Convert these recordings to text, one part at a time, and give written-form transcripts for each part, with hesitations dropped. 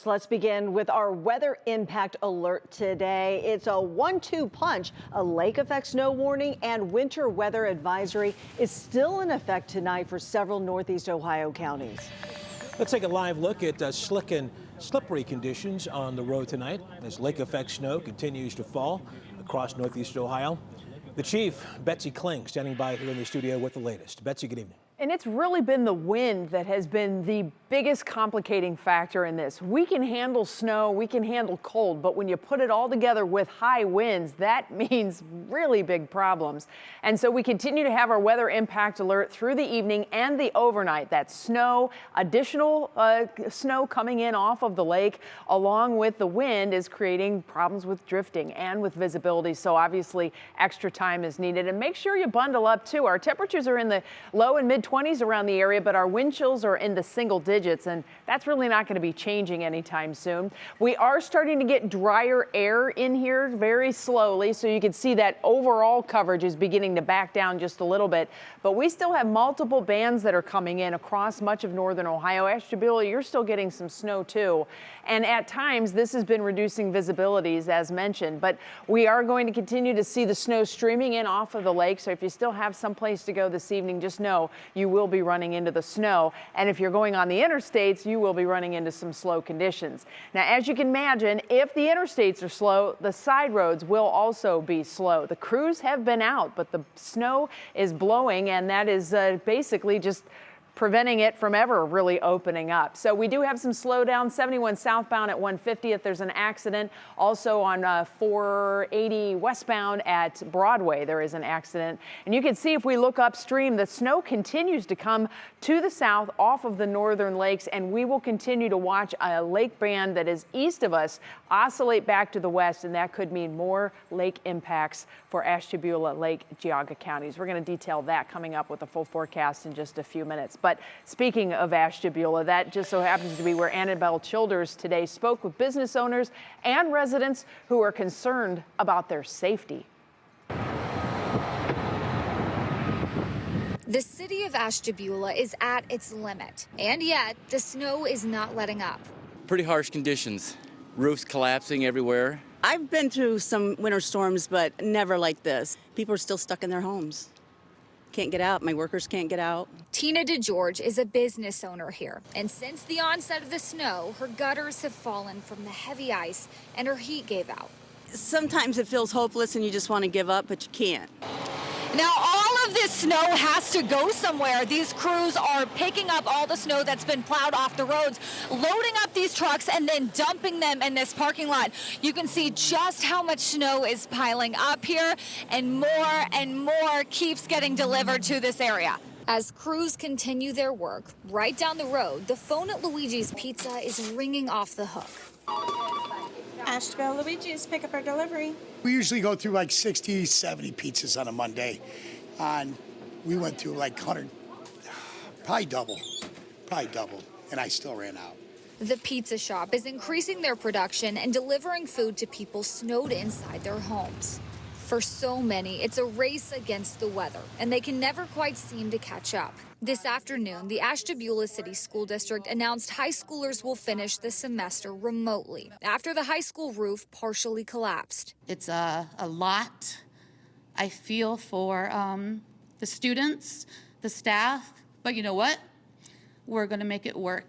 First, let's begin with our weather impact alert today. It's a 1-2 punch. A lake effect snow warning and winter weather advisory is still in effect tonight for several northeast Ohio counties. Let's take a live look at slick and slippery conditions on the road tonight as lake effect snow continues to fall across northeast Ohio. The chief, Betsy Kling, standing by here in the studio with the latest. Betsy, good evening. And it's really been the wind that has been the biggest complicating factor in this. We can handle snow, we can handle cold, but when you put it all together with high winds, that means really big problems. And so we continue to have our weather impact alert through the evening and the overnight. That snow, additional snow coming in off of the lake, along with the wind, is creating problems with drifting and with visibility. So obviously extra time is needed. And make sure you bundle up too. Our temperatures are in the low and mid 20s around the area, but our wind chills are in the single digits, and that's really not going to be changing anytime soon. We are starting to get drier air in here very slowly, so you can see that overall coverage is beginning to back down just a little bit, but we still have multiple bands that are coming in across much of northern Ohio. Ashtabula, you're still getting some snow too, and at times this has been reducing visibilities as mentioned, but we are going to continue to see the snow streaming in off of the lake, so if you still have some place to go this evening, just know you will be running into the snow. And if you're going on the interstates, you will be running into some slow conditions. Now, as you can imagine, if the interstates are slow, the side roads will also be slow. The crews have been out, but the snow is blowing, and that is basically just preventing it from ever really opening up. So we do have some slowdown. 71 southbound at 150th. There's an accident. Also on 480 westbound at Broadway, there is an accident. And you can see if we look upstream, the snow continues to come to the south off of the northern lakes, and we will continue to watch a lake band that is east of us oscillate back to the west, and that could mean more lake impacts for Ashtabula, Lake, Geauga counties. We're going to detail that coming up with a full forecast in just a few minutes. But speaking of Ashtabula, that just so happens to be where Annabelle Childers today spoke with business owners and residents who are concerned about their safety. The city of Ashtabula is at its limit, and yet the snow is not letting up. Pretty harsh conditions. Roofs collapsing everywhere. I've been through some winter storms, but never like this. People are still stuck in their homes. Can't get out. My workers can't get out. Tina DeGeorge is a business owner here, and since the onset of the snow, her gutters have fallen from the heavy ice and her heat gave out. Sometimes it feels hopeless and you just want to give up, but you can't. Now, all of this snow has to go somewhere. These crews are picking up all the snow that's been plowed off the roads, loading up these trucks, and then dumping them in this parking lot. You can see just how much snow is piling up here, and more keeps getting delivered to this area. As crews continue their work, right down the road, the phone at Luigi's Pizza is ringing off the hook. Ashtabula Luigi's, pick up our delivery. We usually go through like 60, 70 pizzas on a Monday. And we went through like 100, probably double, and I still ran out. The pizza shop is increasing their production and delivering food to people snowed inside their homes. For so many, it's a race against the weather, and they can never quite seem to catch up. This afternoon, the Ashtabula City School District announced high schoolers will finish the semester remotely after the high school roof partially collapsed. It's a lot. I feel for the students, the staff, but you know what? We're going to make it work.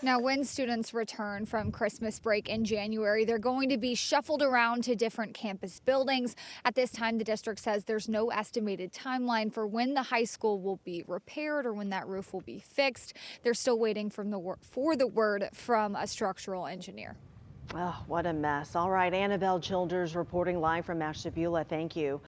Now, when students return from Christmas break in January, they're going to be shuffled around to different campus buildings. At this time, the district says there's no estimated timeline for when the high school will be repaired or when that roof will be fixed. They're still waiting for the word from a structural engineer. Oh, what a mess. All right, Annabelle Childers reporting live from Ashtabula. Thank you.